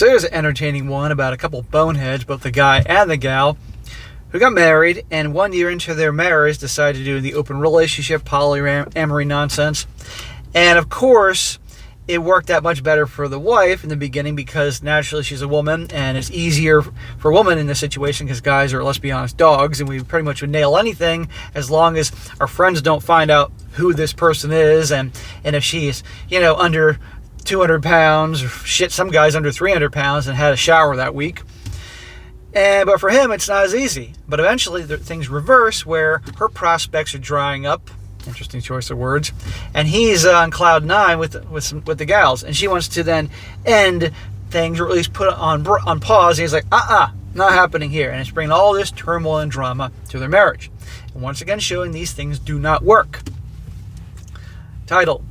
So here's an entertaining one about a couple boneheads, both the guy and the gal, who got married, and 1 year into their marriage decided to do the open relationship polyamory nonsense. And of course, it worked out much better for the wife in the beginning because naturally she's a woman, and it's easier for a woman in this situation because guys are, let's be honest, dogs, and we pretty much would nail anything as long as our friends don't find out who this person is, and if she's, under 200 pounds, or shit, some guys under 300 pounds and had a shower that week. But for him, it's not as easy. But eventually, things reverse where her prospects are drying up. Interesting choice of words. And he's on cloud nine with the gals. And she wants to then end things, or at least put it on pause. And he's like, not happening here. And it's bringing all this turmoil and drama to their marriage. And once again, showing these things do not work. Title: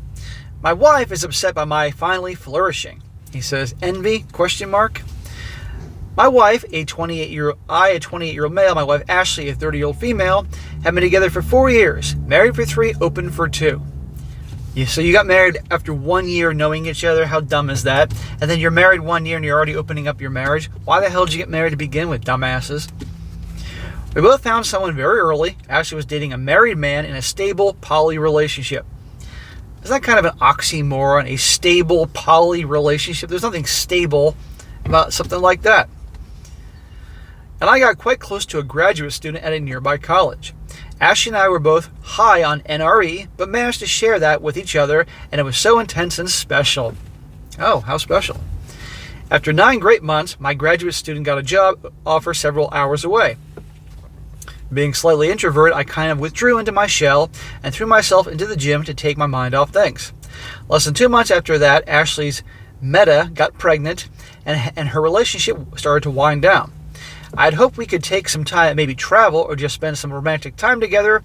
My wife is upset by my finally flourishing. He says, envy, ? My wife, a 28-year-old male, my wife Ashley, a 30-year-old female, have been together for 4 years, married for 3, open for 2. So you got married after 1 year knowing each other. How dumb is that? And then you're married 1 year and you're already opening up your marriage. Why the hell did you get married to begin with, dumbasses? We both found someone very early. Ashley was dating a married man in a stable poly relationship. Isn't that kind of an oxymoron, a stable poly relationship? There's nothing stable about something like that. And I got quite close to a graduate student at a nearby college. Ashley and I were both high on NRE, but managed to share that with each other, and it was so intense and special. Oh, how special. After 9 great months, my graduate student got a job offer several hours away. Being slightly introverted, I kind of withdrew into my shell and threw myself into the gym to take my mind off things. Less than 2 months after that, Ashley's Meta got pregnant, and her relationship started to wind down. I'd hoped we could take some time, maybe travel or just spend some romantic time together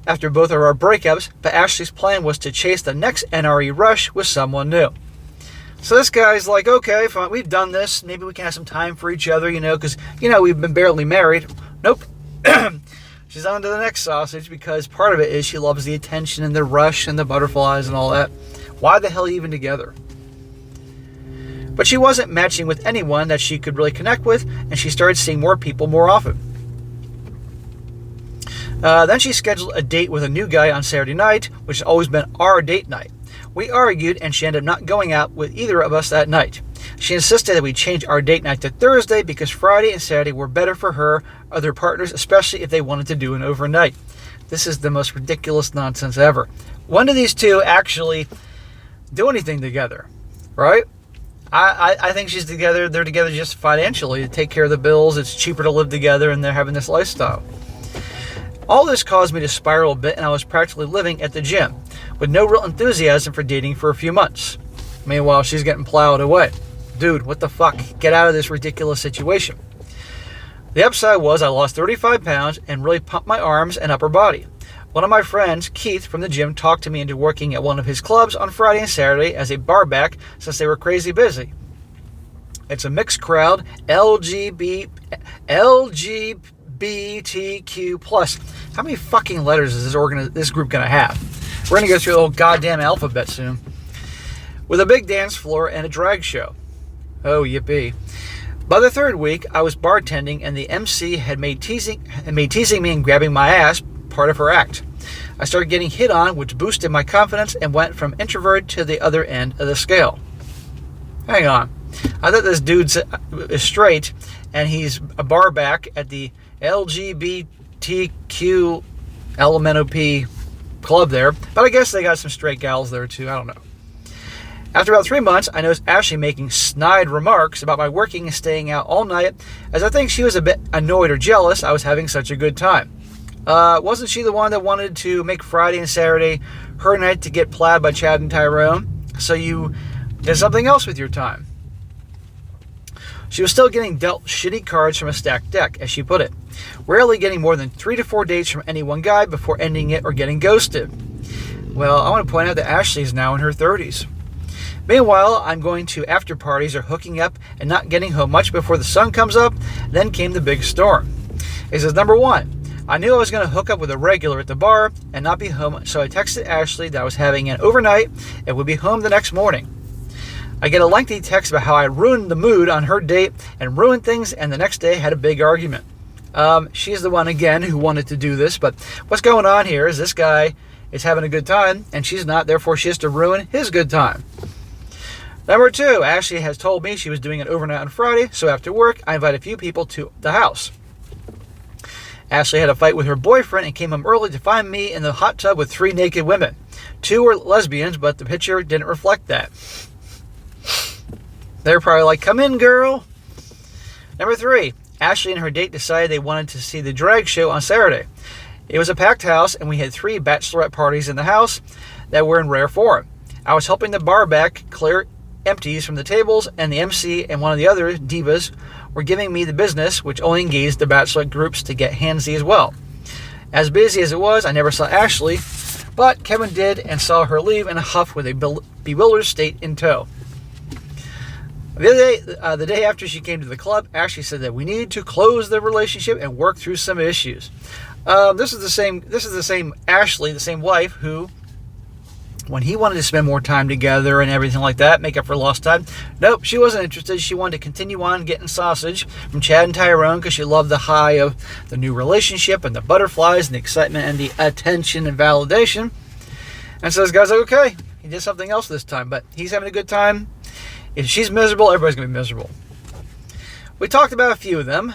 after both of our breakups, but Ashley's plan was to chase the next NRE rush with someone new. So this guy's like, okay, fine, we've done this. Maybe we can have some time for each other, because, we've been barely married. Nope. She's on to the next sausage because part of it is she loves the attention and the rush and the butterflies and all that. Why the hell are you even together? But she wasn't matching with anyone that she could really connect with, and she started seeing more people more often. Then she scheduled a date with a new guy on Saturday night, which has always been our date night. We argued, and she ended up not going out with either of us that night. She insisted that we change our date night to Thursday because Friday and Saturday were better for her, other partners, especially if they wanted to do an overnight. This is the most ridiculous nonsense ever. When do these two actually do anything together, right? I think they're together just financially to take care of the bills. It's cheaper to live together, and they're having this lifestyle. All this caused me to spiral a bit, and I was practically living at the gym with no real enthusiasm for dating for a few months. Meanwhile, she's getting plowed away. Dude, what the fuck? Get out of this ridiculous situation. The upside was I lost 35 pounds and really pumped my arms and upper body. One of my friends, Keith, from the gym, talked to me into working at one of his clubs on Friday and Saturday as a barback since they were crazy busy. It's a mixed crowd, LGBTQ+. How many fucking letters is this group going to have? We're going to go through the whole goddamn alphabet soon. With a big dance floor and a drag show. Oh, yippee. By the 3rd week, I was bartending, and the MC had made teasing me and grabbing my ass part of her act. I started getting hit on, which boosted my confidence and went from introvert to the other end of the scale. Hang on. I thought this dude is straight, and he's a barback at the LGBTQ LMNOP club there, but I guess they got some straight gals there too. I don't know. After about 3 months, I noticed Ashley making snide remarks about my working and staying out all night, as I think she was a bit annoyed or jealous I was having such a good time. Wasn't she the one that wanted to make Friday and Saturday her night to get plowed by Chad and Tyrone? So you did something else with your time. She was still getting dealt shitty cards from a stacked deck, as she put it. Rarely getting more than 3 to 4 dates from any one guy before ending it or getting ghosted. Well, I want to point out that Ashley is now in her 30s. Meanwhile, I'm going to after parties or hooking up and not getting home much before the sun comes up. Then came the big storm. He says, number 1, I knew I was going to hook up with a regular at the bar and not be home, so I texted Ashley that I was having an overnight and would be home the next morning. I get a lengthy text about how I ruined the mood on her date and ruined things, and the next day had a big argument. She's the one, again, who wanted to do this, but what's going on here is this guy is having a good time, and she's not, therefore she has to ruin his good time. Number 2, Ashley has told me she was doing an overnight on Friday, so after work, I invited a few people to the house. Ashley had a fight with her boyfriend and came home early to find me in the hot tub with 3 naked women. 2 were lesbians, but the picture didn't reflect that. They're probably like, come in, girl. Number 3, Ashley and her date decided they wanted to see the drag show on Saturday. It was a packed house, and we had 3 bachelorette parties in the house that were in rare form. I was helping the bar back clear empties from the tables, and the MC and one of the other divas were giving me the business, which only engaged the bachelorette groups to get handsy as well. As busy as it was, I never saw Ashley, but Kevin did and saw her leave in a huff with a bewildered state in tow. The day after she came to the club, Ashley said that we needed to close the relationship and work through some issues. This is the same Ashley, the same wife who, when he wanted to spend more time together and everything like that, make up for lost time, nope, she wasn't interested. She wanted to continue on getting sausage from Chad and Tyrone because she loved the high of the new relationship and the butterflies and the excitement and the attention and validation. And so this guy's like, okay, he did something else this time, but he's having a good time. If she's miserable, everybody's going to be miserable. We talked about a few of them,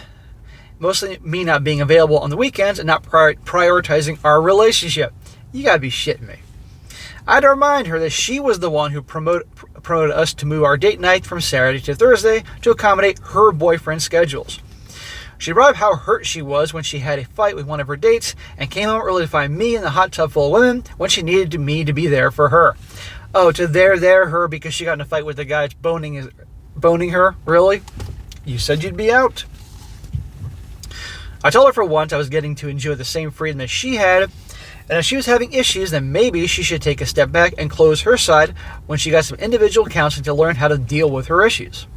mostly me not being available on the weekends and not prioritizing our relationship. You got to be shitting me. I had to remind her that she was the one who promoted us to move our date night from Saturday to Thursday to accommodate her boyfriend's schedules. She brought up how hurt she was when she had a fight with one of her dates and came home early to find me in the hot tub full of women when she needed me to be there for her. Oh, to her because she got in a fight with the guy that's boning her? Really? You said you'd be out. I told her for once I was getting to enjoy the same freedom that she had, and if she was having issues, then maybe she should take a step back and close her side when she got some individual counseling to learn how to deal with her issues.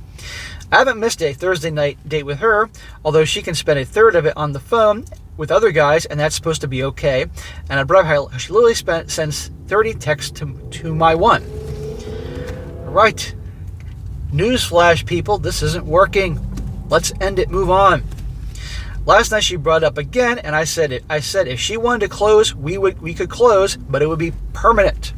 I haven't missed a Thursday night date with her, although she can spend a third of it on the phone with other guys, and that's supposed to be okay. And I brought up how she literally sends 30 texts to my one. Right. Newsflash, people, this isn't working. Let's end it, move on. Last night she brought it up again, and I said if she wanted to close, we could close, but it would be permanent.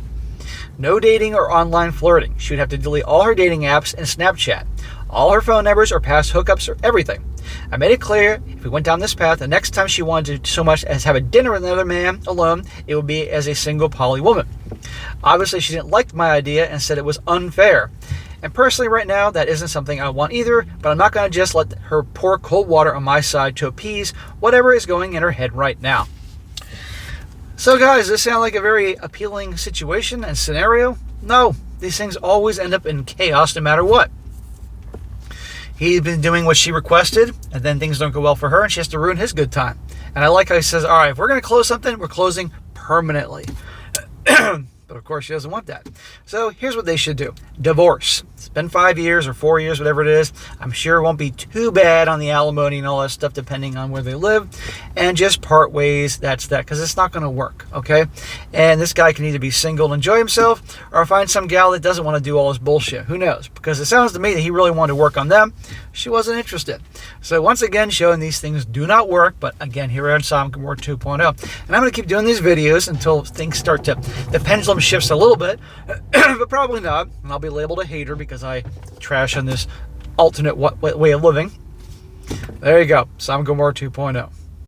No dating or online flirting. She would have to delete all her dating apps and Snapchat, all her phone numbers or past hookups or everything. I made it clear if we went down this path, the next time she wanted to so much as have a dinner with another man alone, it would be as a single poly woman. Obviously, she didn't like my idea and said it was unfair. And personally, right now, that isn't something I want either, but I'm not going to just let her pour cold water on my side to appease whatever is going in her head right now. So guys, does this sound like a very appealing situation and scenario? No, these things always end up in chaos no matter what. He's been doing what she requested, and then things don't go well for her, and she has to ruin his good time. And I like how he says, all right, if we're going to close something, we're closing permanently. But of course, she doesn't want that. So here's what they should do. Divorce. It's been 5 years or 4 years, whatever it is. I'm sure it won't be too bad on the alimony and all that stuff, depending on where they live. And just part ways, that's that, because it's not going to work, okay? And this guy can either be single and enjoy himself, or find some gal that doesn't want to do all this bullshit. Who knows? Because it sounds to me that he really wanted to work on them. She wasn't interested. So once again, showing these things do not work. But again, here on SSM Clips 2.0. And I'm going to keep doing these videos until things start to, the pendulum shifts a little bit, but probably not. And I'll be labeled a hater because I trash on this alternate way of living. There you go. SSM Clips 2.0.